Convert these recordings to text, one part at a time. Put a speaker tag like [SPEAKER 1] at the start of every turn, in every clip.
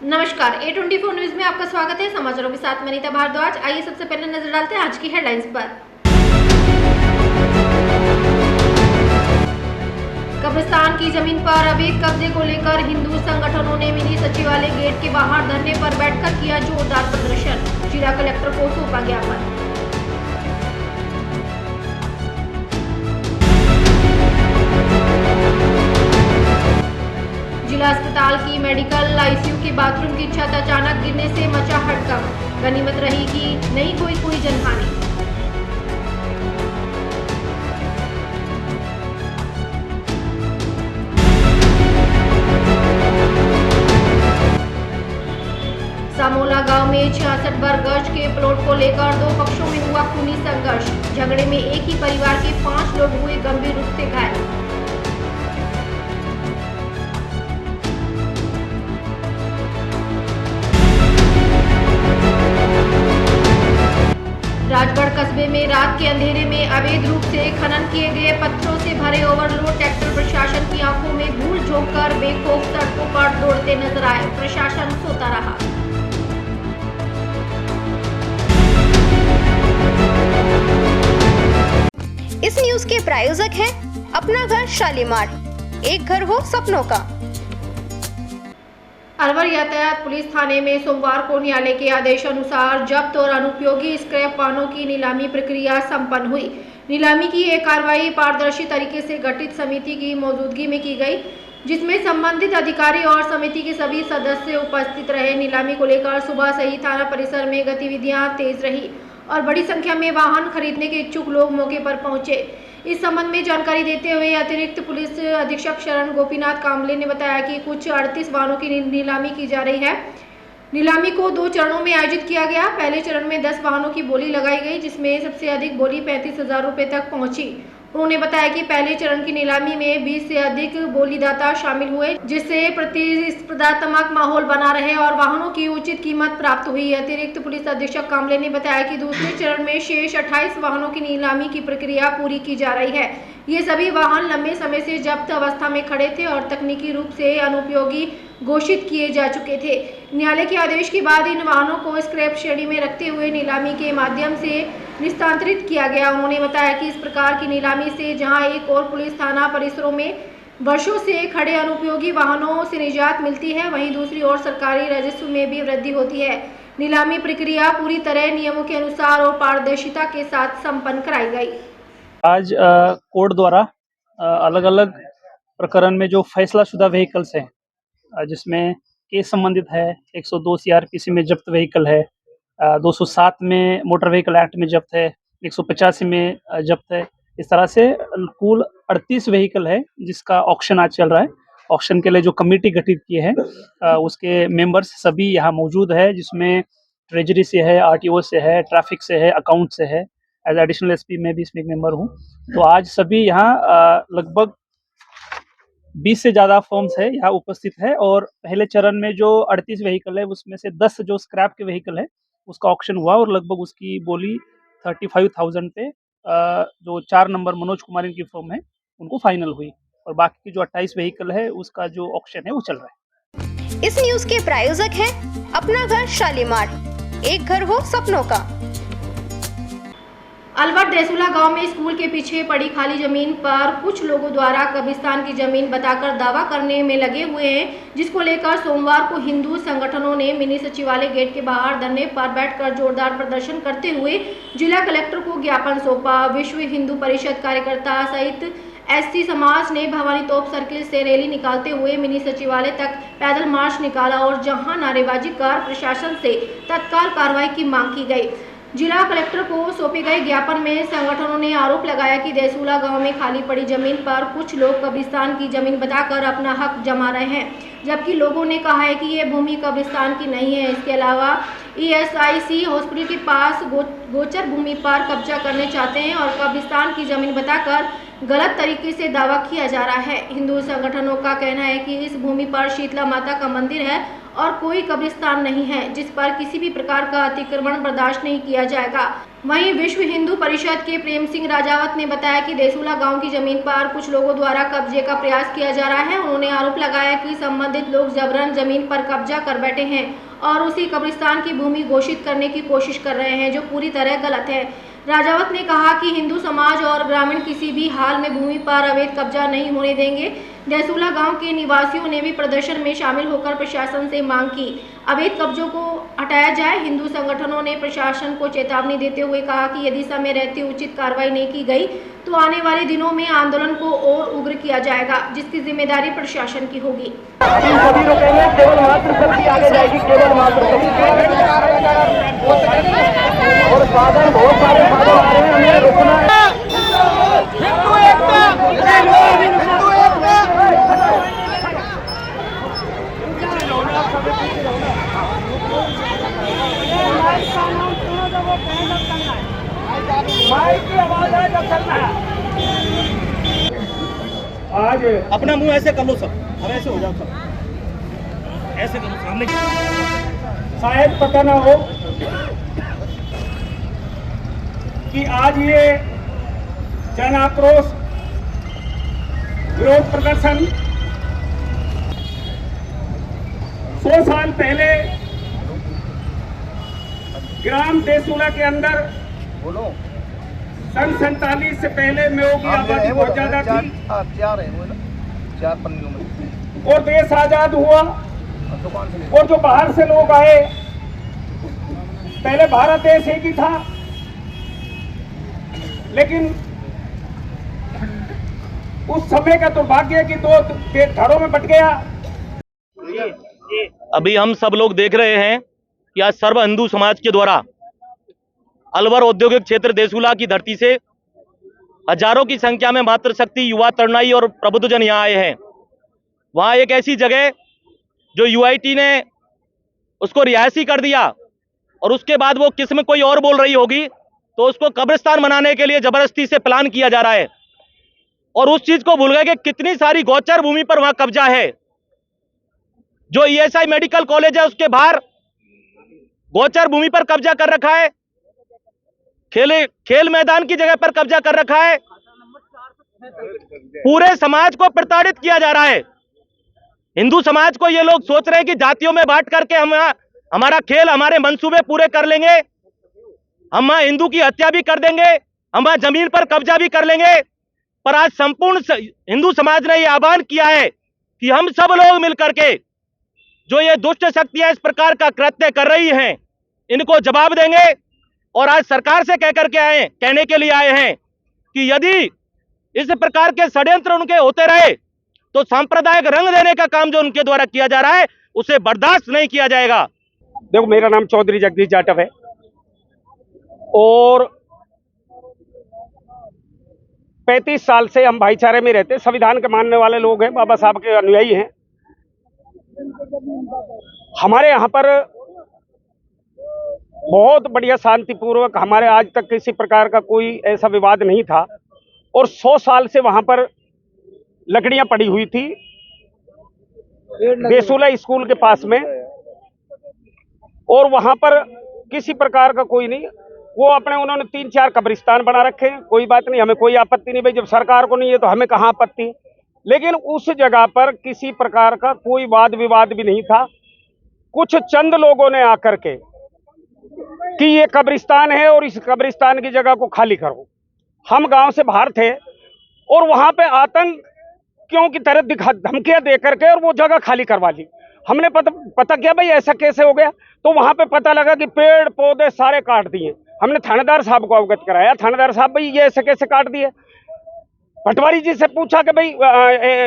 [SPEAKER 1] नमस्कार, A24 news में आपका स्वागत है। समाचारों के साथ मनीता भारद्वाज। आइए सबसे पहले नजर डालते हैं आज की हेडलाइंस पर। कब्रिस्तान की जमीन पर अवैध कब्जे को लेकर हिंदू संगठनों ने मिनी सचिवालय गेट के बाहर धरने पर बैठकर किया जोरदार प्रदर्शन। जिला कलेक्टर को सौंपा ज्ञापन। जिला अस्पताल की मेडिकल आईसीयू के बाथरूम की छत अचानक गिरने से मचा हड़कंप। गनीमत रही कि नहीं हुई कोई जनहानि। सामोला गांव में 66 वर्ग गज के प्लॉट को लेकर दो पक्षों में हुआ खूनी संघर्ष। झगड़े में एक ही परिवार के 5 लोग हुए गंभीर रूप से घायल। राजगढ़ कस्बे में रात के अंधेरे में अवैध रूप से खनन किए गए पत्थरों से भरे ओवरलोड ट्रैक्टर प्रशासन की आंखों में धूल झोंककर बेखौफ सड़कों पर दौड़ते नजर आए। प्रशासन सोता रहा।
[SPEAKER 2] इस न्यूज के प्रायोजक हैं अपना घर शालीमार, एक घर हो सपनों का।
[SPEAKER 1] अलवर यातायात पुलिस थाने में सोमवार को न्यायालय के आदेश अनुसार जब्त और अनुपयोगी स्क्रैप वाहनों की नीलामी प्रक्रिया संपन्न हुई। नीलामी की यह कार्रवाई पारदर्शी तरीके से गठित समिति की मौजूदगी में की गई, जिसमें संबंधित अधिकारी और समिति के सभी सदस्य उपस्थित रहे। नीलामी को लेकर सुबह से ही थाना परिसर में गतिविधियां तेज रही और बड़ी संख्या में वाहन खरीदने के इच्छुक लोग मौके पर पहुंचे। इस संबंध में जानकारी देते हुए अतिरिक्त पुलिस अधीक्षक शरण गोपीनाथ कामले ने बताया कि कुछ 38 वाहनों की नीलामी की जा रही है। नीलामी को 2 चरणों में आयोजित किया गया। पहले चरण में 10 वाहनों की बोली लगाई गई, जिसमें सबसे अधिक बोली 35,000 रुपए तक पहुंची। उन्होंने बताया कि पहले चरण की नीलामी में 20 से अधिक बोलीदाता शामिल हुए, जिससे प्रतिस्पर्धात्मक माहौल बना रहे और वाहनों की उचित कीमत प्राप्त हुई। अतिरिक्त पुलिस अधीक्षक कामले ने बताया कि दूसरे चरण में शेष 28 वाहनों की नीलामी की प्रक्रिया पूरी की जा रही है। ये सभी वाहन लंबे समय से जब्त अवस्था में खड़े थे और तकनीकी रूप से अनुपयोगी घोषित किए जा चुके थे। न्यायालय के आदेश के बाद इन वाहनों को स्क्रैप श्रेणी में रखते हुए नीलामी के माध्यम से निस्तांतरित किया गया। उन्होंने बताया कि इस प्रकार की नीलामी से जहां एक और पुलिस थाना परिसरों में वर्षों से खड़े अनुपयोगी वाहनों से निजात मिलती है, वहीं दूसरी ओर सरकारी राजस्व में भी वृद्धि होती है। नीलामी प्रक्रिया पूरी तरह नियमों के अनुसार और पारदर्शिता के साथ संपन्न कराई गई।
[SPEAKER 3] आज कोर्ट द्वारा अलग अलग प्रकरण में जो फैसलाशुदा व्हीकल्स हैं, जिसमें केस संबंधित है, 102 सीआरपीसी में जब्त व्हीकल है, 207 में मोटर व्हीकल एक्ट में जब्त है, 185 में जब्त है। इस तरह से कुल 38 व्हीकल है, जिसका ऑक्शन आज चल रहा है। ऑक्शन के लिए जो कमेटी गठित की है, उसके मेंबर्स सभी यहाँ मौजूद है, जिसमें ट्रेजरी से है, आरटीओ से है, ट्रैफिक से है, अकाउंट से है। एज एडिशनल एसपी मैं भी इसमें एक मेंबर हूँ। तो आज सभी यहाँ लगभग 20 से ज़्यादा फर्म्स है यहाँ उपस्थित है, और पहले चरण में जो 38 व्हीकल है, उसमें से 10 जो स्क्रैप के व्हीकल है उसका ऑक्शन हुआ और लगभग उसकी बोली 35,000 पे जो 4 नंबर मनोज कुमार की फर्म है उनको फाइनल हुई, और बाकी की जो 28 व्हीकल है उसका जो ऑक्शन है वो चल रहा है।
[SPEAKER 2] इस न्यूज के प्रायोजक हैं अपना घर शालीमार, एक घर हो सपनों का।
[SPEAKER 1] अलवर देसुला गांव में स्कूल के पीछे पड़ी खाली जमीन पर कुछ लोगों द्वारा कब्रिस्तान की जमीन बताकर दावा करने में लगे हुए हैं, जिसको लेकर सोमवार को हिंदू संगठनों ने मिनी सचिवालय गेट के बाहर धरने पर बैठकर जोरदार प्रदर्शन करते हुए जिला कलेक्टर को ज्ञापन सौंपा। विश्व हिंदू परिषद कार्यकर्ता सहित एससी समाज ने भवानी तोप सर्किल से रैली निकालते हुए मिनी सचिवालय तक पैदल मार्च निकाला और जहां नारेबाजी कर प्रशासन से तत्काल कार्रवाई की मांग की गई। जिला कलेक्टर को सौंपे गए ज्ञापन में संगठनों ने आरोप लगाया कि देसुला गांव में खाली पड़ी जमीन पर कुछ लोग कब्रिस्तान की जमीन बताकर अपना हक जमा रहे हैं, जबकि लोगों ने कहा है कि ये भूमि कब्रिस्तान की नहीं है। इसके अलावा ईएसआईसी हॉस्पिटल के पास गोचर भूमि पर कब्जा करने चाहते हैं और कब्रिस्तान की जमीन बताकर गलत तरीके से दावा किया जा रहा है। हिंदू संगठनों का कहना है कि इस भूमि पर शीतला माता का मंदिर है और कोई कब्रिस्तान नहीं है जिस पर किसी भी प्रकार का अतिक्रमण बर्दाश्त नहीं किया जाएगा। वहीं विश्व हिंदू परिषद के प्रेम सिंह राजावत ने बताया कि देसूला गांव की जमीन पर कुछ लोगों द्वारा कब्जे का प्रयास किया जा रहा है। उन्होंने आरोप लगाया कि संबंधित लोग जबरन जमीन पर कब्जा कर बैठे हैं और उसी कब्रिस्तान की भूमि घोषित करने की कोशिश कर रहे हैं, जो पूरी तरह गलत है। राजावत ने कहा कि हिंदू समाज और ग्रामीण किसी भी हाल में भूमि पर अवैध कब्जा नहीं होने देंगे। देसूला गांव के निवासियों ने भी प्रदर्शन में शामिल होकर प्रशासन से मांग की अवैध कब्जों को हटाया जाए। हिंदू संगठनों ने प्रशासन को चेतावनी देते हुए कहा कि यदि समय रहते उचित कार्रवाई नहीं की गई तो आने वाले दिनों में आंदोलन को और उग्र किया जाएगा, जिसकी जिम्मेदारी प्रशासन की होगी।
[SPEAKER 4] सभी रुकेंगे, केवल मात्र शक्ति आगे जाएगी, केवल मात्र और साधन बहुत सारे साधन आ रहे हैं, हमें रुकना है। आज
[SPEAKER 5] अपना मुंह ऐसे कर लो सब, अब ऐसे हो जाओ सब, ऐसे करो सामने।
[SPEAKER 4] शायद पता ना हो कि आज ये जन आक्रोश विरोध प्रदर्शन 100 साल पहले ग्राम देसूला के अंदर सन 47 से पहले मेओ की आबादी बहुत ज्यादा थी और देश आजाद हुआ और जो बाहर से लोग आए, पहले भारत देश एक ही था, लेकिन उस समय का दुर्भाग्य कि दो धड़ों में बट गया।
[SPEAKER 5] अभी हम सब लोग देख रहे हैं कि आज सर्व हिंदू समाज के द्वारा अलवर औद्योगिक क्षेत्र देसूला की धरती से हजारों की संख्या में मातृशक्ति, युवा, तरुणाई और प्रबुद्धजन यहाँ आए हैं। वहाँ एक ऐसी जगह जो यूआईटी ने उसको रिहायशी कर दिया और उसके बाद वो किस्म कोई और बोल रही होगी तो उसको कब्रिस्तान बनाने के लिए जबरदस्ती से प्लान किया जा रहा है और उस चीज को भूल गए कि कितनी सारी गोचर भूमि पर वहां कब्जा है। जो ईएसआई मेडिकल कॉलेज है उसके बाहर गोचर भूमि पर कब्जा कर रखा है, खेल मैदान की जगह पर कब्जा कर रखा है। पूरे समाज को प्रताड़ित किया जा रहा है। हिंदू समाज को ये लोग सोच रहे हैं कि जातियों में बांट करके हम हमारा खेल, हमारे मंसूबे पूरे कर लेंगे, हम हिंदू की हत्या भी कर देंगे, हम जमीन पर कब्जा भी कर लेंगे। पर आज संपूर्ण हिंदू समाज ने यह आह्वान किया है कि हम सब लोग मिलकर के जो ये दुष्ट शक्तियां इस प्रकार का कृत्य कर रही हैं, इनको जवाब देंगे। और आज सरकार से कहने के लिए आए हैं कि यदि इस प्रकार के षड्यंत्र उनके होते रहे तो सांप्रदायिक रंग देने का काम जो उनके द्वारा किया जा रहा है उसे बर्दाश्त नहीं किया जाएगा।
[SPEAKER 4] देखो, मेरा नाम चौधरी जगदीश जाटव है और 35 साल से हम भाईचारे में रहते, संविधान के मानने वाले लोग हैं, बाबा साहब के अनुयायी हैं। हमारे यहाँ पर बहुत बढ़िया शांतिपूर्वक, हमारे आज तक किसी प्रकार का कोई ऐसा विवाद नहीं था और 100 साल से वहां पर लकड़ियां पड़ी हुई थी देसूला स्कूल के पास में और वहां पर किसी प्रकार का कोई नहीं। वो अपने उन्होंने 3-4 कब्रिस्तान बना रखे हैं, कोई बात नहीं, हमें कोई आपत्ति नहीं। भाई जब सरकार को नहीं है तो हमें कहाँ आपत्ति। लेकिन उस जगह पर किसी प्रकार का कोई वाद विवाद भी नहीं था। कुछ चंद लोगों ने आकर के कि ये कब्रिस्तान है और इस कब्रिस्तान की जगह को खाली करो। हम गांव से बाहर थे और वहां पे आतंकियों की तरह धमकियां दे करके और वो जगह खाली करवा ली। हमने पता किया भाई ऐसा कैसे हो गया, तो वहां पे पता लगा कि पेड़ पौधे सारे काट दिए। हमने थानेदार साहब को अवगत कराया। थानेदार साहब, भाई ये ऐसे कैसे काट दिए। पटवारी जी से पूछा कि भाई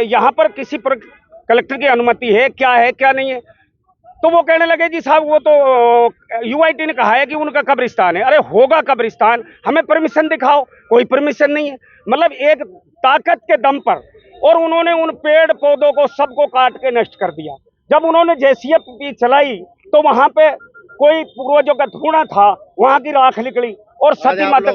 [SPEAKER 4] यहाँ पर किसी पर कलेक्टर की अनुमति है, क्या है क्या नहीं है। तो वो कहने लगे जी साहब वो तो यूआईटी ने कहा है कि उनका कब्रिस्तान है। अरे होगा कब्रिस्तान, हमें परमिशन दिखाओ। कोई परमिशन नहीं है। मतलब एक ताकत के दम पर, और उन्होंने उन पेड़ पौधों को सबको काट के नष्ट कर दिया। जब उन्होंने जेसीबी चलाई तो वहां पे कोई पूर्वजों का धूणा था, वहां की राख निकली और सती माता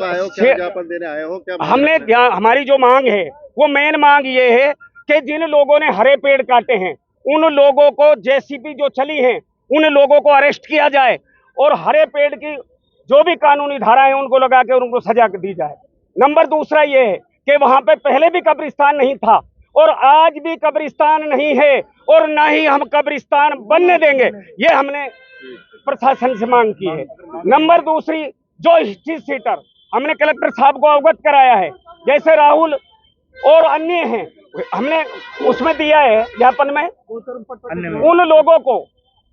[SPEAKER 4] हमने हमारी जो मांग है वो मेन मांग ये है कि जिन लोगों ने हरे पेड़ काटे हैं उन लोगों को जेसीबी जो चली है उन लोगों को अरेस्ट किया जाए और हरे पेड़ की जो भी कानूनी धाराएं उनको लगा के उनको सजा दी जाए। नंबर दूसरा ये है कि वहां पे पहले भी कब्रिस्तान नहीं था और आज भी कब्रिस्तान नहीं है और ना ही हम कब्रिस्तान बनने देंगे, ये हमने प्रशासन से मांग की है। नंबर दूसरी, जो हिस्ट्री सीटर हमने कलेक्टर साहब को अवगत कराया है, जैसे राहुल और अन्य हैं, हमने उसमें दिया है ज्ञापन में, उन लोगों को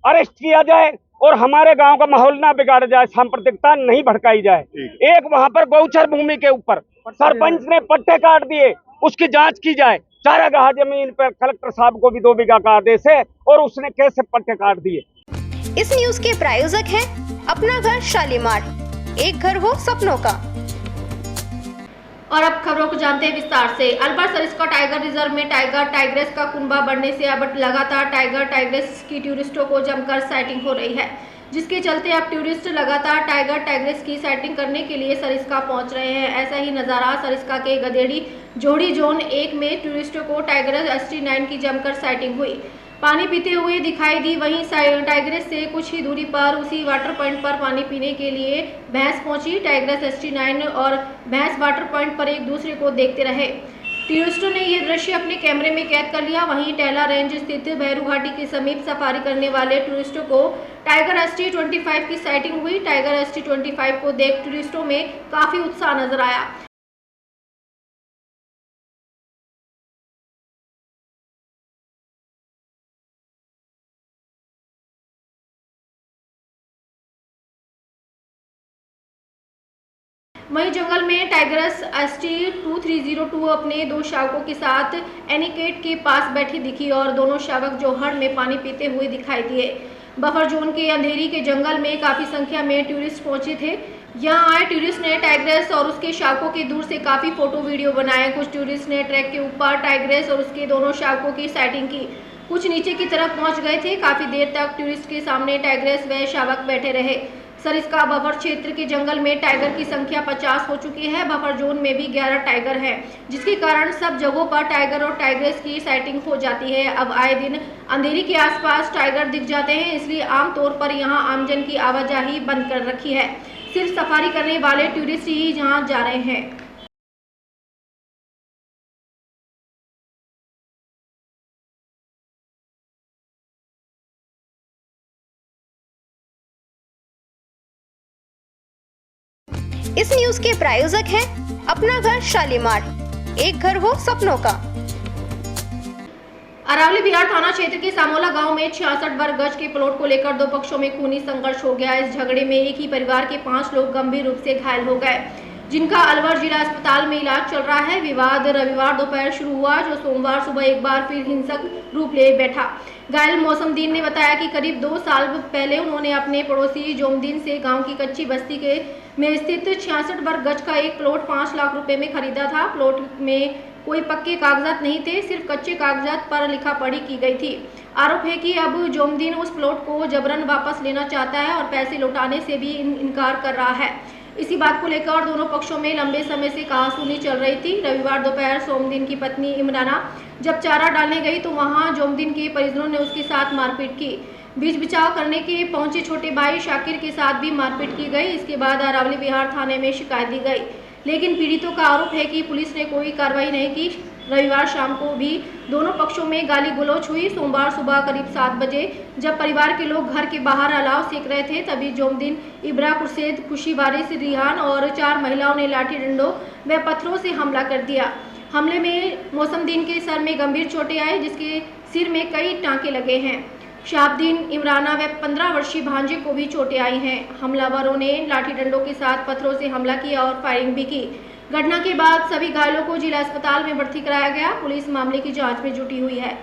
[SPEAKER 4] अरेस्ट किया जाए और हमारे गांव का माहौल ना बिगाड़ा जाए, सांप्रदायिकता नहीं भड़काई जाए। एक वहां पर गौचर भूमि के ऊपर सरपंच ने पट्टे काट दिए, उसकी जांच की जाए। चारागाह जमीन पर कलेक्टर साहब को भी 2 बीघा का आदेश है और उसने कैसे पट्टे काट दिए।
[SPEAKER 2] इस न्यूज के प्रायोजक हैं अपना घर शालीमार, एक घर हो सपनों का।
[SPEAKER 1] और अब खबरों को जानते हैं विस्तार से। अलवर सरिस्का टाइगर रिजर्व में टाइगर टाइग्रेस का कुनबा बढ़ने से अब लगातार टाइगर टाइग्रेस की टूरिस्टों को जमकर साइटिंग हो रही है, जिसके चलते अब टूरिस्ट लगातार टाइगर टाइग्रेस की साइटिंग करने के लिए सरिस्का पहुंच रहे हैं। ऐसा ही नज़ारा सरिस्का के गदेड़ी जोड़ी जोन 1 में टूरिस्टों को टाइगर ST9 की जमकर साइटिंग हुई, पानी पीते हुए दिखाई दी। वहीं टाइग्रेस से कुछ ही दूरी पर उसी वाटर पॉइंट पर पानी पीने के लिए भैंस पहुंची। टाइग्रेस ST9 और भैंस वाटर पॉइंट पर एक दूसरे को देखते रहे। टूरिस्टों ने यह दृश्य अपने कैमरे में कैद कर लिया। वहीं टैला रेंज स्थित भैरू घाटी के समीप सफारी करने वाले टूरिस्टों को टाइगर ST25 की साइटिंग हुई। टाइगर ST25 को देख टूरिस्टों में काफी उत्साह नजर आया। वहीं जंगल में टाइगरस ST2302 अपने 2 शावकों के साथ एनीकेट के पास बैठी दिखी और दोनों शावक जोहड़ में पानी पीते हुए दिखाई दिए। बफर जोन के अंधेरी के जंगल में काफी संख्या में टूरिस्ट पहुंचे थे। यहां आए टूरिस्ट ने टाइग्रेस और उसके शावकों के दूर से काफी फोटो वीडियो बनाए। कुछ टूरिस्ट ने ट्रैक के ऊपर टाइग्रेस और उसके दोनों शावकों की साइटिंग की, कुछ नीचे की तरफ पहुंच गए थे। काफी देर तक टूरिस्ट के सामने टाइग्रेस व शावक बैठे रहे। सरिस्का बफर क्षेत्र के जंगल में टाइगर की संख्या 50 हो चुकी है। बफर जोन में भी 11 टाइगर हैं, जिसके कारण सब जगहों पर टाइगर और टाइग्रेस की साइटिंग हो जाती है। अब आए दिन अंधेरी के आसपास टाइगर दिख जाते हैं, इसलिए आमतौर पर यहां आमजन की आवाजाही बंद कर रखी है। सिर्फ सफारी करने वाले टूरिस्ट ही यहां जा रहे हैं।
[SPEAKER 2] इस न्यूज के प्रायोजक हैं अपना घर शालीमार, एक घर हो सपनों का।
[SPEAKER 1] अरावली बिहार थाना क्षेत्र के सामोला गांव में 66 वर्ग गज के प्लॉट को लेकर 2 पक्षों में खूनी संघर्ष हो गया। इस झगड़े में एक ही परिवार के 5 लोग गंभीर रूप से घायल हो गए, जिनका अलवर जिला अस्पताल में इलाज चल रहा है। विवाद रविवार दोपहर शुरू हुआ, जो सोमवार सुबह एक बार फिर हिंसक रूप ले बैठा। घायल मौसमदीन ने बताया कि करीब 2 साल पहले उन्होंने अपने पड़ोसी जोमदीन से गांव की कच्ची बस्ती में स्थित 66 वर्ग गज का एक प्लॉट 5 लाख रुपए में खरीदा था। प्लॉट में कोई पक्के कागजात नहीं थे, सिर्फ कच्चे कागजात पर लिखा पढ़ी की गई थी। आरोप है कि अब जोमदीन उस प्लॉट को जबरन वापस लेना चाहता है और पैसे लौटाने से भी इनकार कर रहा है। इसी बात को लेकर दोनों पक्षों में लंबे समय से कहासुनी चल रही थी। रविवार दोपहर सोमदीन की पत्नी इमराना जब चारा डालने गई तो वहां जोमदीन के परिजनों ने उसके साथ मारपीट की। बीच बचाव करने के पहुंचे छोटे भाई शाकिर के साथ भी मारपीट की गई। इसके बाद अरावली बिहार थाने में शिकायत दी गई, लेकिन पीड़ितों का आरोप है कि पुलिस ने कोई कार्रवाई नहीं की। रविवार शाम को भी दोनों पक्षों में गाली गलौज हुई। सोमवार सुबह करीब 7 बजे जब परिवार के लोग घर के बाहर अलाव सेक रहे थे, तभी जोमदीन, इब्रा, कुरशेद, खुशी वारिस, रिहान और 4 महिलाओं ने लाठी डंडों व पत्थरों से हमला कर दिया। हमले में मौसमदीन के सर में गंभीर चोटें आई, जिसके सिर में कई टांके लगे हैं। शहाबुद्दीन, इमराना व 15 वर्षीय भांजे को भी चोटें आई हैं। हमलावरों ने लाठी डंडों के साथ पत्थरों से हमला किया और फायरिंग भी की। घटना के बाद सभी घायलों को जिला अस्पताल में भर्ती कराया गया। पुलिस मामले की जांच में जुटी हुई है।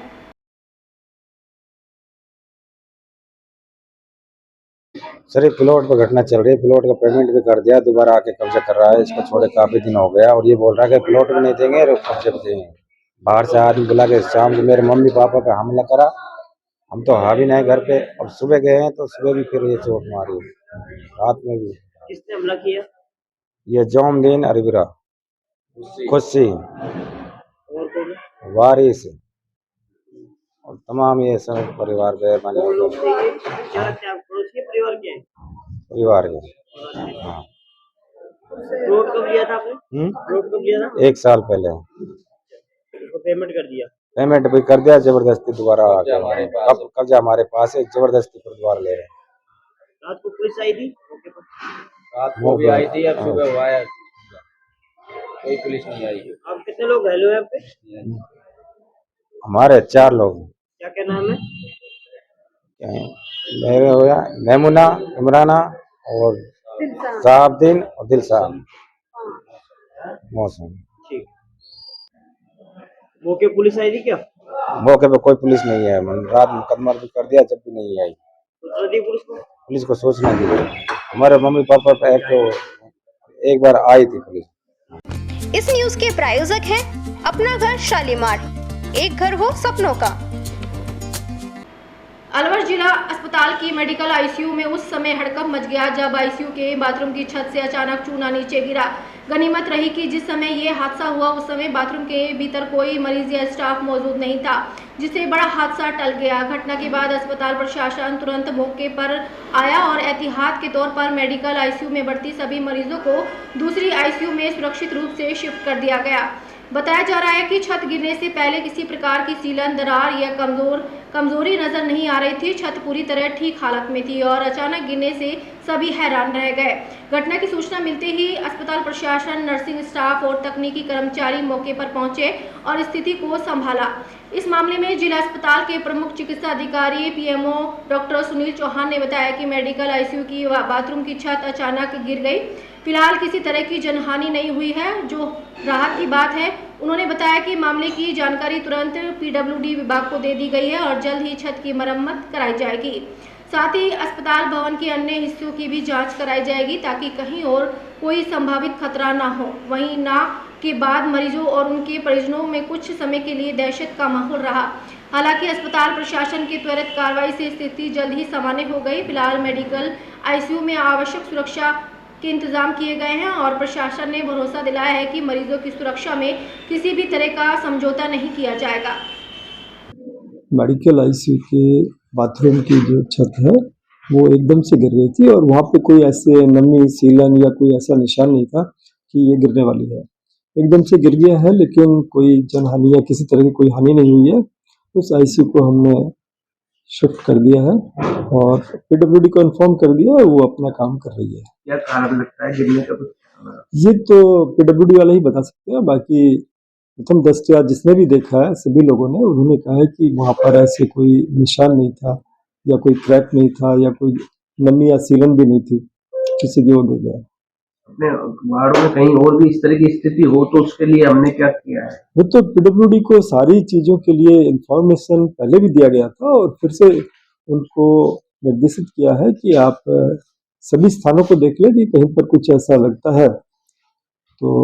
[SPEAKER 6] सर ये प्लॉट पर घटना चल रही है, प्लॉट का पेमेंट भी कर दिया, दोबारा आके कब्जा कर रहा है। इसको छोड़े काफी दिन हो गया और ये बोल रहा है कि प्लॉट भी नहीं देंगे और कब्जे भी देंगे। बाहर से आदमी बुला के शाम को मेरे मम्मी पापा पे हमला करा। हम तो हावी नहीं घर पे, अब सुबह गए हैं तो सुबह भी फिर ये चोट मारी, रात में भी।
[SPEAKER 3] किसने हमला किया?
[SPEAKER 6] ये जोमदीन, अरबिरा, खुशी,
[SPEAKER 3] और कौन?
[SPEAKER 6] वारिस और तमाम ये सब परिवार के मान
[SPEAKER 7] कौन
[SPEAKER 6] लो
[SPEAKER 7] लोग थे ये? क्या लगता है आप पड़ोस के परिवार के हैं?
[SPEAKER 6] परिवार के। हाँ।
[SPEAKER 7] प्लॉट कब लिया था आपने? प्लॉट कब लिया था?
[SPEAKER 6] 1 साल पहले
[SPEAKER 7] तो पेमेंट कर दिया?
[SPEAKER 6] पेमेंट भी कर दिया, जबरदस्ती दोबारा आके हमारे कब्जा हमारे पास है, जबरदस्ती पर दोबारा ले रहे हैं।
[SPEAKER 7] रात को पुलिस आई थी मौके पर?
[SPEAKER 6] रात को भी आई थी, अब सुबह हुआ है, कोई पुलिस नहीं आई।
[SPEAKER 7] आप कितने लोग घायल हुए यहाँ पे?
[SPEAKER 6] हमारे 4 लोग।
[SPEAKER 7] क्या क्या नाम है?
[SPEAKER 6] क्या है? मेरे हो गया मेमुना, इमराना और साहबदीन और दिल साहब मौसम।
[SPEAKER 7] ठीक। मौके पुलिस आई थी क्या?
[SPEAKER 6] मौके पे कोई पुलिस नहीं है, रात मुकदमा भी कर दिया, जब भी नहीं आई।
[SPEAKER 7] सूचना दी पुलिस को?
[SPEAKER 6] सोचना दी। हमारे मम्मी पापा पे एक बार आई थी पुलिस।
[SPEAKER 2] इस न्यूज के प्रायोजक हैं अपना घर शालीमार, एक घर हो सपनों का।
[SPEAKER 1] अलवर जिला अस्पताल की मेडिकल आईसीयू में उस समय हड़कंप मच गया जब आईसीयू के बाथरूम की छत से अचानक चूना नीचे गिरा। गनीमत रही कि जिस समय ये हादसा हुआ उस समय बाथरूम के भीतर कोई मरीज या स्टाफ मौजूद नहीं था, जिससे बड़ा हादसा टल गया। घटना के बाद अस्पताल प्रशासन तुरंत मौके पर आया और एहतियात के तौर पर मेडिकल आईसीयू में भर्ती सभी मरीजों को दूसरी आईसीयू में सुरक्षित रूप से शिफ्ट कर दिया गया। बताया जा रहा है कि छत गिरने से पहले किसी प्रकार की सीलन, दरार या कमजोरी नजर नहीं आ रही थी। छत पूरी तरह ठीक हालत में थी और अचानक गिरने से सभी हैरान रह गए। घटना की सूचना मिलते ही अस्पताल प्रशासन, नर्सिंग स्टाफ और तकनीकी कर्मचारी मौके पर पहुंचे और स्थिति को संभाला। इस मामले में जिला अस्पताल के प्रमुख चिकित्सा अधिकारी पीएमओ डॉक्टर सुनील चौहान ने बताया कि मेडिकल आईसीयू की बाथरूम की छत अचानक गिर गई। फिलहाल किसी तरह की जनहानि नहीं हुई है, जो राहत की बात है। उन्होंने बताया कि मामले की जानकारी तुरंत पीडब्ल्यूडी विभाग को दे दी गई है और जल्द ही छत की मरम्मत कराई जाएगी। साथ ही अस्पताल भवन के अन्य हिस्सों की भी जांच कराई जाएगी ताकि कहीं और कोई संभावित खतरा ना हो। वहीं ना के बाद मरीजों और उनके परिजनों में कुछ समय के लिए दहशत का माहौल रहा। हालांकि अस्पताल प्रशासन की त्वरित कार्रवाई से स्थिति जल्द ही सामान्य हो गई। फिलहाल मेडिकल आईसीयू में आवश्यक सुरक्षा के इंतजाम किए गए हैं और प्रशासन ने भरोसा दिलाया है कि मरीजों की सुरक्षा में किसी भी तरह का समझौता नहीं किया जाएगा।
[SPEAKER 8] मेडिकल आईसीयू के बाथरूम की जो छत है वो एकदम से गिर गई थी और वहाँ पे कोई ऐसे नमी, सीलन या कोई ऐसा निशान नहीं था कि ये गिरने वाली है। एकदम से गिर गया है, लेकिन कोई जनहानि या किसी तरह की कोई हानि नहीं हुई है। उस आईसीयू को हमने शिफ्ट कर दिया है और पीडब्ल्यूडी को इन्फॉर्म कर दिया है, वो अपना काम कर रही है।
[SPEAKER 7] क्या कारण लगता है गिरने का?
[SPEAKER 8] ये तो पीडब्ल्यूडी वाले ही बता सकते हैं। बाकी प्रथम दृष्टया जिसने भी देखा है, सभी लोगों ने उन्होंने कहा है कि वहाँ पर ऐसे कोई निशान नहीं था या कोई क्रैक नहीं था या कोई नमी या सीलन भी नहीं थी, किसी की वो गिर गया।
[SPEAKER 7] अपने वार्ड में कहीं और भी इस तरह की स्थिति हो तो उसके लिए हमने क्या किया है?
[SPEAKER 8] वो तो पीडब्ल्यूडी को सारी चीजों के लिए इंफॉर्मेशन पहले भी दिया गया था और फिर से उनको निर्देशित किया है कि आप सभी स्थानों को देख ले कि कहीं पर कुछ ऐसा लगता है तो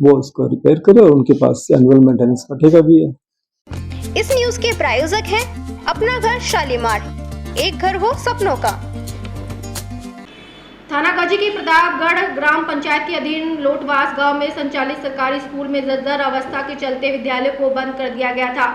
[SPEAKER 8] वो इसको रिपेयर करे और उनके पास से एनुअल मेंटेनेंस का ठेका भी है।
[SPEAKER 2] इस न्यूज के प्रायोजक हैं अपना घर शालीमार, एक घर हो सपनों का।
[SPEAKER 1] थानागाजी की प्रतापगढ़ ग्राम पंचायत के अधीन लोटवास गांव में संचालित सरकारी स्कूल में जर्जर अवस्था के चलते विद्यालय को बंद कर दिया गया था।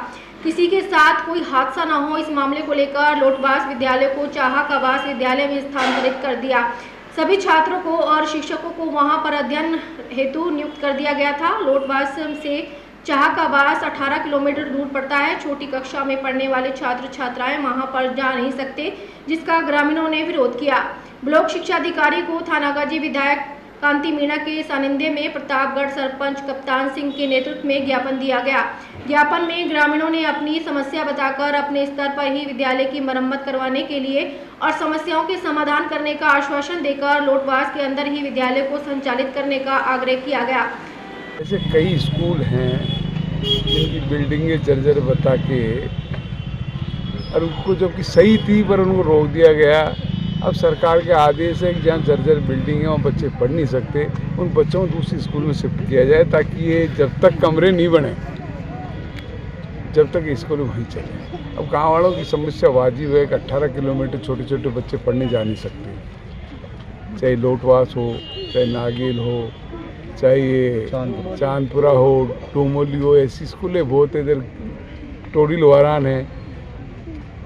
[SPEAKER 1] किसी के साथ कोई हादसा न हो, इस मामले को लेकर लोटवास विद्यालय को चाहक आवास विद्यालय में स्थानांतरित कर दिया। सभी छात्रों को और शिक्षकों को वहां पर अध्ययन हेतु नियुक्त कर दिया गया था। लोटवास से चाहक आवास 18 किलोमीटर दूर पड़ता है। छोटी कक्षा में पढ़ने वाले छात्र छात्राएं वहां पर जा नहीं सकते, जिसका ग्रामीणों ने विरोध किया। ब्लॉक शिक्षा अधिकारी को थानागाजी विधायक कांति मीणा के सानिध्य में प्रतापगढ़ सरपंच कप्तान सिंह के नेतृत्व में ज्ञापन दिया गया। ज्ञापन में ग्रामीणों ने अपनी समस्या बताकर अपने स्तर पर ही विद्यालय की मरम्मत करवाने के लिए और समस्याओं के समाधान करने का आश्वासन देकर लोटवास के अंदर ही विद्यालय को संचालित करने का आग्रह किया गया।
[SPEAKER 9] ऐसे कई स्कूल हैं जिनकी बिल्डिंगें जर्जर बता के और उनको जबकि सही थी पर उनको रोक दिया गया। अब सरकार के आदेश है कि जहाँ जर्जर बिल्डिंग है वहाँ बच्चे पढ़ नहीं सकते, उन बच्चों को दूसरी स्कूल में शिफ्ट किया जाए ताकि ये जब तक कमरे नहीं बने जब तक स्कूल वहीं चले। अब गाँव वालों की समस्या वाजिब है कि 18 किलोमीटर छोटे छोटे बच्चे पढ़ने जा नहीं सकते, चाहे लोटवास हो, चाहे नागेल हो, चाहे ये चांदपुरा हो, टोमोली हो, ऐसी स्कूलें बहुत इधर टोडी लोहारान है,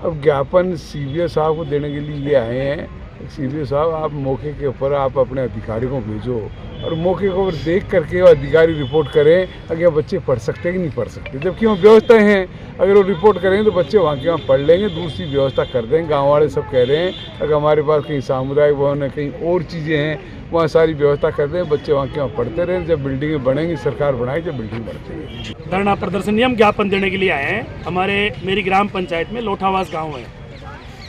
[SPEAKER 9] अब ज्ञापन सीबीओ साहब को देने के लिए ये आए हैं। सीबीओ साहब, आप मौके के ऊपर आप अपने अधिकारियों को भेजो और मौके के ऊपर देख करके वो अधिकारी रिपोर्ट करें अगर बच्चे पढ़ सकते हैं कि नहीं पढ़ सकते। जबकि वहाँ व्यवस्था हैं, अगर वो रिपोर्ट करें तो बच्चे वहाँ के वहाँ पढ़ लेंगे, दूसरी व्यवस्था कर देंगे। गाँव वाले सब कह रहे हैं अगर हमारे पास कहीं सामुदायिक भवन है, कहीं और चीज़ें हैं, वहाँ सारी व्यवस्था कर दें, बच्चे वहाँ के वहाँ पढ़ते रहे। जब बिल्डिंगें बनेंगी, सरकार बनाए, जब बिल्डिंग बनती है।
[SPEAKER 10] धरना प्रदर्शन हम ज्ञापन देने के लिए आए हैं। मेरी ग्राम पंचायत में लोठावास गाँव है,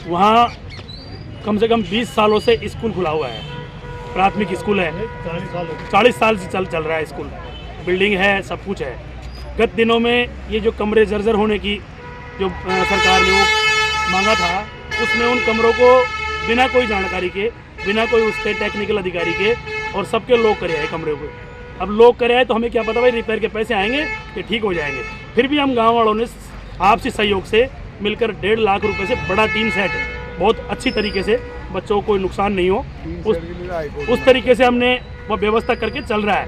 [SPEAKER 10] वहाँ कम से कम 20 सालों से स्कूल खुला हुआ है, प्राथमिक स्कूल है, 40 साल से चल रहा है स्कूल, बिल्डिंग है, सब कुछ है। गत दिनों में ये जो कमरे जर्जर होने की जो सरकार ने वो मांगा था, उसमें उन कमरों को बिना कोई जानकारी के, बिना कोई उसके टेक्निकल अधिकारी के और सबके लोग करे हैं कमरे को। अब लोग करे हैं तो हमें क्या पता भाई रिपेयर के पैसे आएंगे कि ठीक हो जाएंगे। फिर भी हम गाँव वालों ने आपसी सहयोग से मिलकर 1.5 लाख रुपये से बड़ा टीन सेट बहुत अच्छी तरीके से बच्चों को कोई नुकसान नहीं हो उस तरीके से हमने वो व्यवस्था करके चल रहा है।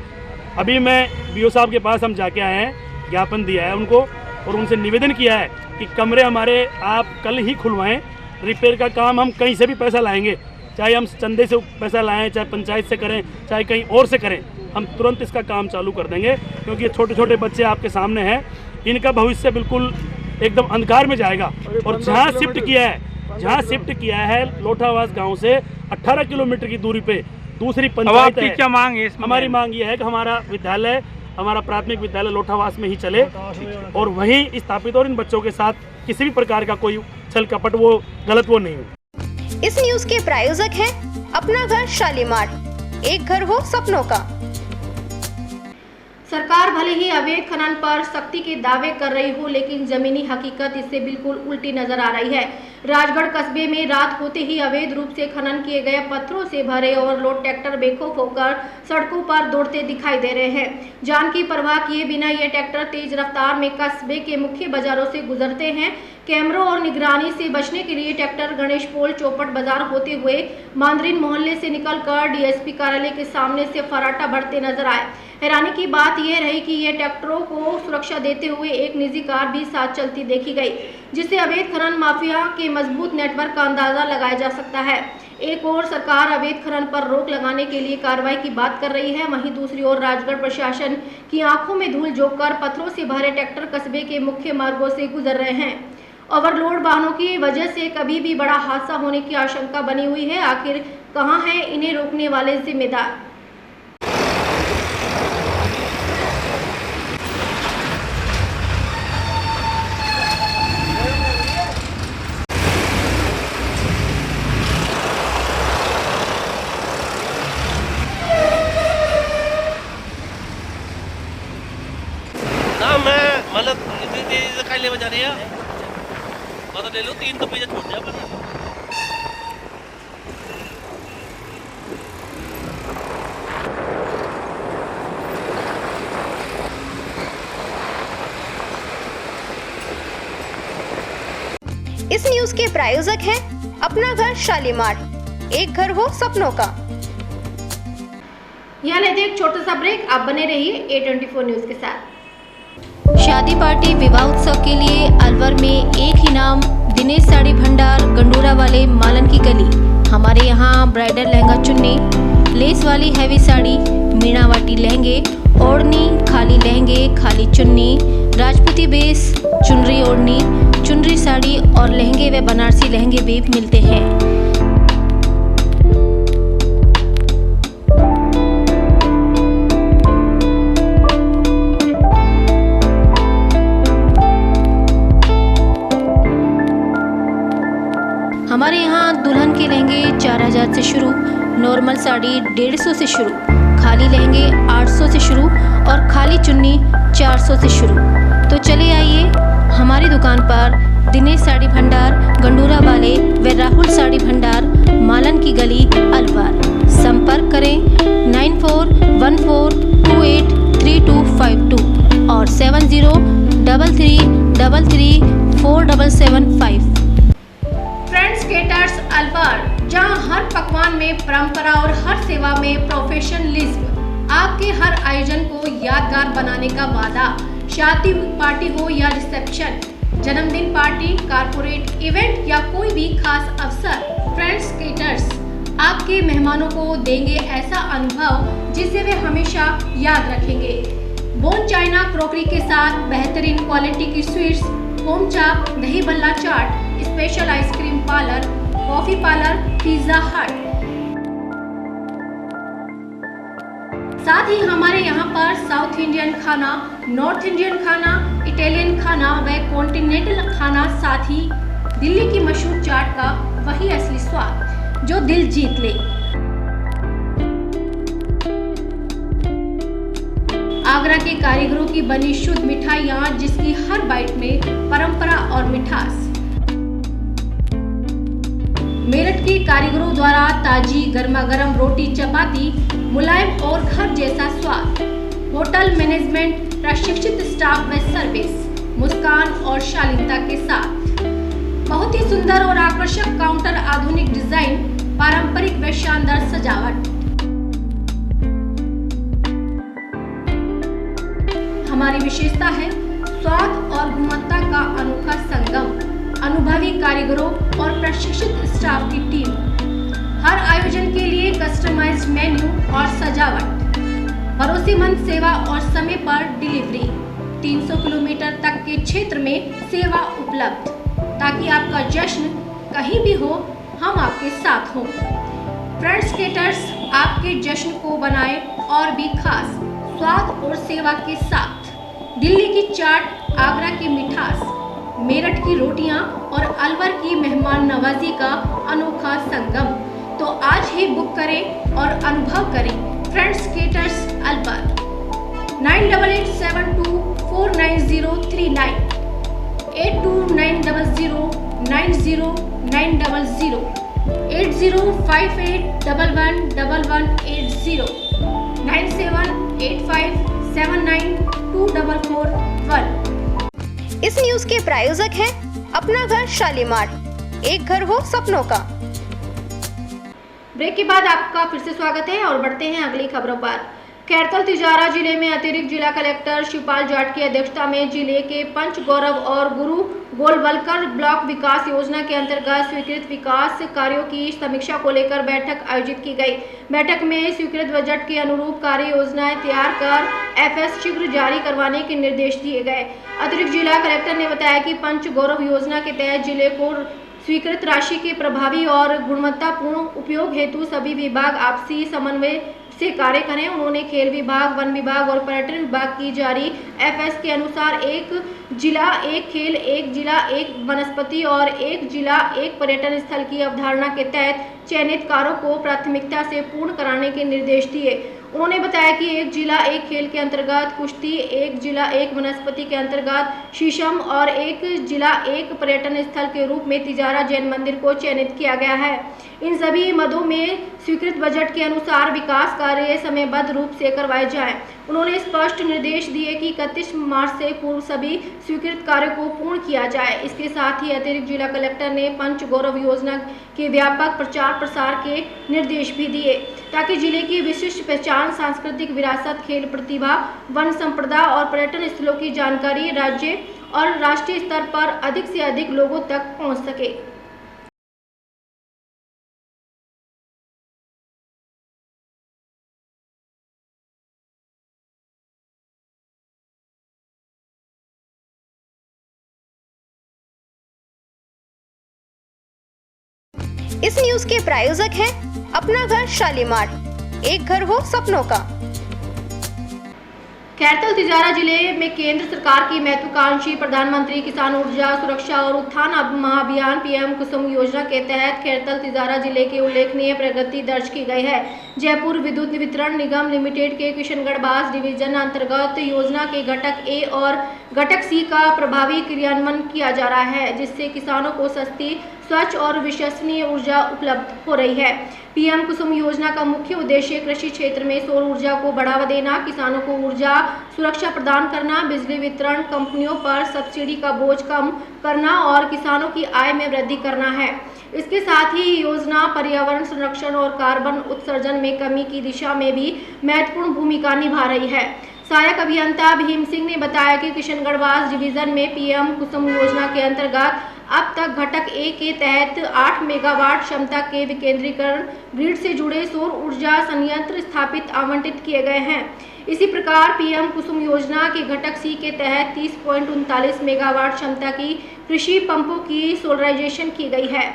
[SPEAKER 10] अभी मैं बीओ साहब के पास हम जाके आए हैं, ज्ञापन दिया है उनको और उनसे निवेदन किया है कि कमरे हमारे आप कल ही खुलवाएं। रिपेयर का काम हम कहीं से भी पैसा लाएंगे, चाहे हम चंदे से पैसा लाएं, चाहे पंचायत से करें, चाहे कहीं और से करें, हम तुरंत इसका काम चालू कर देंगे। क्योंकि ये छोटे छोटे बच्चे आपके सामने हैं, इनका भविष्य बिल्कुल एकदम अंधकार में जाएगा। और जहाँ शिफ्ट किया है लोठावास गांव से 18 किलोमीटर की दूरी पे दूसरी पंचायत है।
[SPEAKER 3] क्या मांग है?
[SPEAKER 10] हमारी मांग ये है कि हमारा विद्यालय, हमारा प्राथमिक विद्यालय लोठावास में ही चले और वहीं स्थापित, और इन बच्चों के साथ किसी भी प्रकार का कोई छल कपट वो गलत वो नहीं हो।
[SPEAKER 2] इस न्यूज के प्रायोजक हैं अपना घर शालीमार, एक घर हो सपनों का।
[SPEAKER 1] सरकार भले ही अवैध खनन पर सख्ती के दावे कर रही हो, लेकिन जमीनी हकीकत इससे बिल्कुल उल्टी नजर आ रही है। राजगढ़ कस्बे में रात होते ही अवैध रूप से खनन किए गए पत्थरों से भरे ओवरलोड ट्रैक्टर बेखौफ होकर सड़कों पर दौड़ते दिखाई दे रहे हैं। जान की परवाह किए बिना ये ट्रैक्टर तेज रफ्तार में कस्बे के मुख्य बाजारों से गुजरते हैं। कैमरों और निगरानी से बचने के लिए ट्रैक्टर गणेश पोल चौपट बाजार होते हुए मांदरीन मोहल्ले से निकलकर डीएसपी कार्यालय के सामने से फराटा बढ़ते नजर आए। हैरानी की बात यह रही कि ये ट्रैक्टरों को सुरक्षा देते हुए एक निजी कार भी साथ चलती देखी गई, जिससे अवैध खनन माफिया के मजबूत नेटवर्क का अंदाजा लगाया जा सकता है। एक ओर सरकार अवैध खनन पर रोक लगाने के लिए कार्रवाई की बात कर रही है, वहीं दूसरी ओर राजगढ़ प्रशासन की आंखों में धूल झोंककर पत्थरों से भरे ट्रैक्टर कस्बे के मुख्य मार्गों से गुजर रहे हैं। ओवरलोड वाहनों की वजह से कभी भी बड़ा हादसा होने की आशंका बनी हुई है। आखिर कहां हैं इन्हें रोकने वाले जिम्मेदार?
[SPEAKER 11] मतलब इतनी तेजी से काले बजा रहे हैं, पता ले लो 3 तो पीछे छूट जाए।
[SPEAKER 2] इस न्यूज के प्रायोजक हैं अपना घर शालीमार, एक घर हो सपनों का।
[SPEAKER 1] यहाँ लेते एक छोटा सा ब्रेक, आप बने रहिए A24 न्यूज के साथ।
[SPEAKER 12] शादी पार्टी विवाह उत्सव के लिए अलवर में एक ही नाम, दिनेश साड़ी भंडार, गंडूरा वाले, मालन की गली। हमारे यहाँ ब्राइडल लहंगा चुन्नी, लेस वाली हैवी साड़ी, मीनावाटी लहंगे, ओढ़नी, खाली लहंगे, खाली चुन्नी, राजपूती बेस, चुनरी ओढ़नी, चुनरी साड़ी और लहंगे व बनारसी लहंगे भी मिलते हैं। हमारे यहाँ दुल्हन के लहंगे 4000 से शुरू, नॉर्मल साड़ी 150 से शुरू, खाली लहंगे 800 से शुरू और खाली चुन्नी 400 से शुरू। तो चले आइए हमारी दुकान पर, दिनेश साड़ी भंडार, गंडूरा वाले व राहुल साड़ी भंडार, मालन की गली, अलवर। संपर्क करें 9414283252 और 7033334775।
[SPEAKER 1] फ्रेंड्स केटर्स अलवर, जहां हर पकवान में परंपरा और हर सेवा में प्रोफेशनलिज्म। आपके हर आयोजन को यादगार बनाने का वादा, शादी पार्टी हो या रिसेप्शन, जन्मदिन पार्टी, कारपोरेट इवेंट या कोई भी खास अवसर, फ्रेंड्स केटर्स आपके मेहमानों को देंगे ऐसा अनुभव जिसे वे हमेशा याद रखेंगे। बोन चाइना क्रॉकरी के साथ बेहतरीन क्वालिटी की स्वीट्स, होम चाप, दही बल्ला चाट, special ice cream parlour, coffee parlour, pizza Hut. साथ ही हमारे यहाँ पर साउथ इंडियन खाना, नॉर्थ इंडियन खाना, इटालियन खाना व कॉन्टिनेंटल खाना, साथ ही दिल्ली की मशहूर चाट का वही असली स्वाद जो दिल जीत ले। आगरा के कारीगरों की बनी शुद्ध मिठाइयाँ जिसकी हर बाइट में परंपरा और मिठास। मेरठ के कारीगरों द्वारा ताजी गर्मा गर्म रोटी चपाती, मुलायम और घर जैसा स्वाद। होटल मैनेजमेंट, प्रशिक्षित स्टाफ व सर्विस, मुस्कान और शालीनता के साथ। बहुत ही सुंदर और आकर्षक काउंटर, आधुनिक डिजाइन, पारंपरिक व शानदार सजावट। हमारी विशेषता है स्वाद और गुणवत्ता का अनोखा संगम, अनुभवी कारीगरों और प्रशिक्षित स्टाफ की टीम। हर आयोजन के लिए कस्टमाइज्ड मेन्यू और सजावट, भरोसेमंद सेवा और समय पर डिलीवरी। 300 किलोमीटर तक के क्षेत्र में सेवा उपलब्ध, ताकि आपका जश्न कहीं भी हो, हम आपके साथ हों। फ्रेंड्स केटर्स आपके जश्न को बनाए और भी खास स्वाद और सेवा के साथ। दिल्ली की चाट, आगरा की मिठास, मेरठ की रोटियां और अलवर की मेहमान नवाजी का अनोखा संगम। तो आज ही बुक करें और अनुभव करें फ्रेंड्स केटर्स अलवर। 9887249039, 8290090900, 8058111180, 9785792441।
[SPEAKER 2] इस न्यूज के प्रायोजक हैं अपना घर शालीमार, एक घर हो सपनों का।
[SPEAKER 1] ब्रेक के बाद आपका फिर से स्वागत है और बढ़ते हैं अगली खबरों पर। खैरतल तिजारा जिले में अतिरिक्त जिला कलेक्टर शिवपाल जाट की अध्यक्षता में जिले के पंच गौरव और गुरु गोलवलकर ब्लॉक विकास योजना के अंतर्गत स्वीकृत विकास कार्यों की समीक्षा को लेकर बैठक आयोजित की गई। बैठक में स्वीकृत बजट के अनुरूप कार्य योजनाएं तैयार कर एफएस शीघ्र जारी करवाने के निर्देश दिए गए। अतिरिक्त जिला कलेक्टर ने बताया कि पंच गौरव योजना के तहत जिले को स्वीकृत राशि के प्रभावी और गुणवत्तापूर्ण उपयोग हेतु सभी विभाग आपसी समन्वय से कार्य करें। उन्होंने खेल विभाग, वन विभाग और पर्यटन विभाग की जारी एफएस के अनुसार एक जिला एक खेल, एक जिला एक वनस्पति और एक जिला एक पर्यटन स्थल की अवधारणा के तहत चयनित कार्यों को प्राथमिकता से पूर्ण कराने के निर्देश दिए। उन्होंने बताया कि एक जिला एक खेल के अंतर्गत कुश्ती, एक जिला एक वनस्पति के अंतर्गत शीशम और एक जिला एक पर्यटन स्थल के रूप में तिजारा जैन मंदिर को चयनित किया गया है। इन सभी मदों में स्वीकृत बजट के अनुसार विकास कार्य समयबद्ध रूप से करवाए जाएं। उन्होंने स्पष्ट निर्देश दिए कि 31 मार्च से पूर्व सभी स्वीकृत कार्यों को पूर्ण किया जाए। इसके साथ ही अतिरिक्त जिला कलेक्टर ने पंच गौरव योजना के व्यापक प्रचार प्रसार के निर्देश भी दिए ताकि जिले की विशिष्ट पहचान, सांस्कृतिक विरासत, खेल प्रतिभा, वन संपदा और पर्यटन स्थलों की जानकारी राज्य और राष्ट्रीय स्तर पर अधिक से अधिक लोगों तक पहुंच सके।
[SPEAKER 2] इस न्यूज के प्रायोजक हैं अपना घर शालीमार, एक घर हो सपनों का।
[SPEAKER 1] खैरतल तिजारा जिले में केंद्र सरकार की महत्वाकांक्षी प्रधानमंत्री किसान ऊर्जा सुरक्षा और उत्थान महाअभियान पीएम कुसुम योजना के तहत खैरतल तिजारा जिले की उल्लेखनीय प्रगति दर्ज की गई है। जयपुर विद्युत वितरण निगम लिमिटेड के किशनगढ़ बास डिवीजन अंतर्गत योजना के घटक ए और घटक सी का प्रभावी क्रियान्वयन किया जा रहा है, जिससे किसानों को सस्ती, स्वच्छ और विश्वसनीय ऊर्जा उपलब्ध हो रही है। पीएम कुसुम योजना का मुख्य उद्देश्य कृषि क्षेत्र में सौर ऊर्जा को बढ़ावा देना, किसानों को ऊर्जा सुरक्षा प्रदान करना, बिजली वितरण कंपनियों पर सब्सिडी का बोझ कम करना और किसानों की आय में वृद्धि करना है। इसके साथ ही योजना पर्यावरण संरक्षण और कार्बन उत्सर्जन में कमी की दिशा में भी महत्वपूर्ण भूमिका निभा रही है। सहायक अभियंता भीम सिंह ने बताया कि किशनगढ़वास डिवीजन में पीएम कुसुम योजना के अंतर्गत अब तक घटक ए के तहत 8 मेगावाट क्षमता के विकेंद्रीकरण ग्रिड से जुड़े सौर ऊर्जा संयंत्र स्थापित आवंटित किए गए हैं। इसी प्रकार पीएम कुसुम योजना के घटक सी के तहत 30.39 मेगावाट क्षमता की कृषि पंपों की सोलराइजेशन की गई है।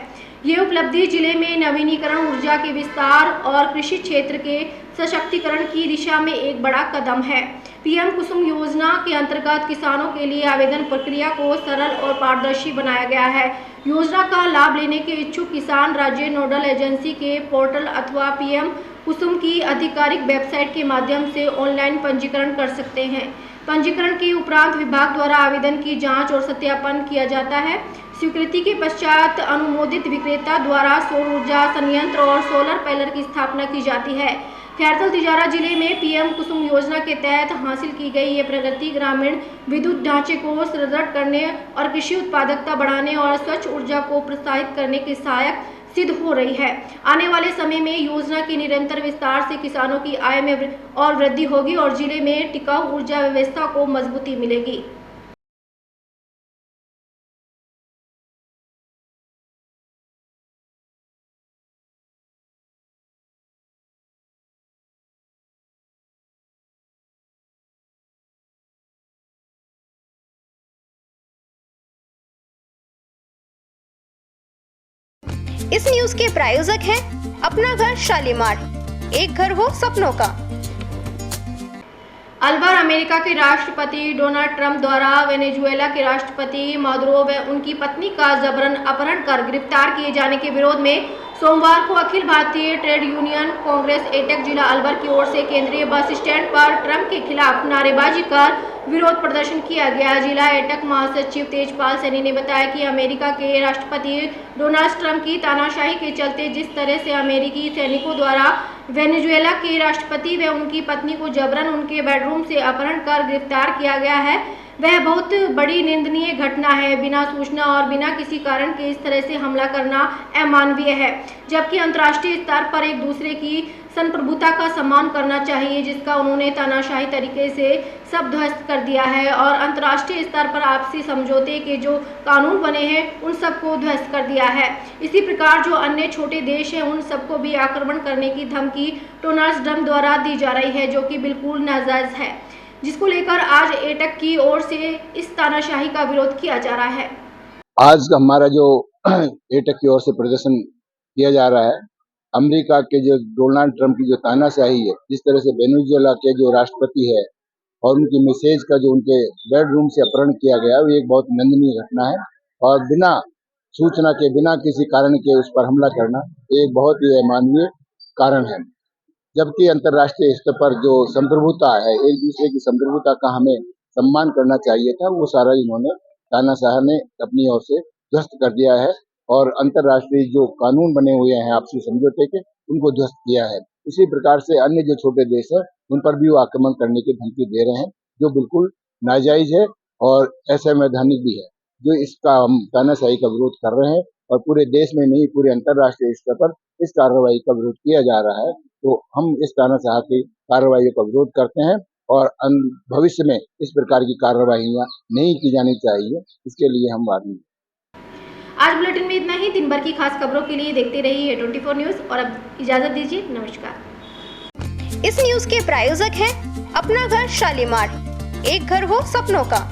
[SPEAKER 1] ये उपलब्धि जिले में नवीनीकरण ऊर्जा के विस्तार और कृषि क्षेत्र के सशक्तिकरण की दिशा में एक बड़ा कदम है। पीएम कुसुम योजना के अंतर्गत किसानों के लिए आवेदन प्रक्रिया को सरल और पारदर्शी बनाया गया है। योजना का लाभ लेने के इच्छुक किसान राज्य नोडल एजेंसी के पोर्टल अथवा पीएम कुसुम की आधिकारिक वेबसाइट के माध्यम से ऑनलाइन पंजीकरण कर सकते हैं। पंजीकरण के उपरांत विभाग द्वारा आवेदन की जांच और सत्यापन किया जाता है। स्वीकृति के पश्चात अनुमोदित विक्रेता द्वारा सौर ऊर्जा संयंत्र और सोलर पैनल की स्थापना की जाती है। खैरथल तिजारा जिले में पीएम कुसुम योजना के तहत हासिल की गई ये प्रगति ग्रामीण विद्युत ढांचे को सुदृढ़ करने और कृषि उत्पादकता बढ़ाने और स्वच्छ ऊर्जा को प्रोत्साहित करने की सहायक सिद्ध हो रही है। आने वाले समय में योजना के निरंतर विस्तार से किसानों की आय में और वृद्धि होगी और जिले में टिकाऊ ऊर्जा व्यवस्था को मजबूती मिलेगी।
[SPEAKER 2] इस न्यूज के प्रायोजक हैं अपना घर शालीमार, एक घर हो सपनों का।
[SPEAKER 1] अलवर अमेरिका के राष्ट्रपति डोनाल्ड ट्रंप द्वारा वेनेजुएला के राष्ट्रपति मादुरो व उनकी पत्नी का जबरन अपहरण कर गिरफ्तार किए जाने के विरोध में सोमवार को अखिल भारतीय ट्रेड यूनियन कांग्रेस एटक जिला अलवर की ओर से केंद्रीय बस स्टैंड पर ट्रंप के खिलाफ नारेबाजी कर विरोध प्रदर्शन किया गया। जिला एटक महासचिव तेजपाल सैनी ने बताया कि अमेरिका के राष्ट्रपति डोनाल्ड ट्रंप की तानाशाही के चलते जिस तरह से अमेरिकी सैनिकों द्वारा वेनेजुएला के राष्ट्रपति व उनकी पत्नी को जबरन उनके बेडरूम से अपहरण कर गिरफ्तार किया गया है, वह बहुत बड़ी निंदनीय घटना है। बिना सूचना और बिना किसी कारण के इस तरह से हमला करना अमानवीय है, जबकि अंतर्राष्ट्रीय स्तर पर एक दूसरे की संप्रभुता का सम्मान करना चाहिए, जिसका उन्होंने तानाशाही तरीके से सब ध्वस्त कर दिया है और अंतर्राष्ट्रीय स्तर पर आपसी समझौते के जो कानून बने हैं उन सबको ध्वस्त कर दिया है। इसी प्रकार जो अन्य छोटे देश हैं उन सबको भी आक्रमण करने की धमकी डोनाल्ड ट्रंप द्वारा दी जा रही है, जो कि बिल्कुल नाजायज है, जिसको लेकर आज एटक की ओर से इस तानाशाही का विरोध किया जा रहा है।
[SPEAKER 13] आज हमारा जो एटक की ओर से प्रदर्शन किया जा रहा है, अमेरिका के जो डोनाल्ड ट्रंप की जो तानाशाही है, जिस तरह से वेनेजुएला के जो राष्ट्रपति है और उनकी मिसेज का जो उनके बेडरूम से अपहरण किया गया, वो एक बहुत निंदनीय घटना है और बिना सूचना के बिना किसी कारण के उस पर हमला करना एक बहुत ही अमानवीय कारण है। जबकि अंतर्राष्ट्रीय स्तर पर जो संप्रभुता है, एक दूसरे की संप्रभुता का हमें सम्मान करना चाहिए था, वो सारा इन्होंने तानाशाह ने अपनी ओर से ध्वस्त कर दिया है और अंतर्राष्ट्रीय जो कानून बने हुए हैं आपसी समझौते के, उनको ध्वस्त किया है। इसी प्रकार से अन्य जो छोटे देश हैं उन पर भी वो आक्रमण करने की धमकी दे रहे हैं, जो बिल्कुल नाजायज है और असंवैधानिक भी है। जो इसका हम तानाशाही का विरोध कर रहे हैं और पूरे देश में नहीं, पूरे अंतर्राष्ट्रीय स्तर पर इस कार्रवाई का विरोध किया जा रहा है। तो हम इस तानाशाह की कार्रवाई का विरोध करते हैं और भविष्य में इस प्रकार की कार्रवाइयां नहीं की जानी चाहिए, इसके लिए हम वादी हैं।
[SPEAKER 1] आज बुलेटिन में इतना ही। दिन भर की खास खबरों के लिए देखते रहिए 24 न्यूज और अब इजाजत दीजिए, नमस्कार।
[SPEAKER 2] इस न्यूज के प्रायोजक हैं अपना घर शालीमार, एक घर हो सपनों का।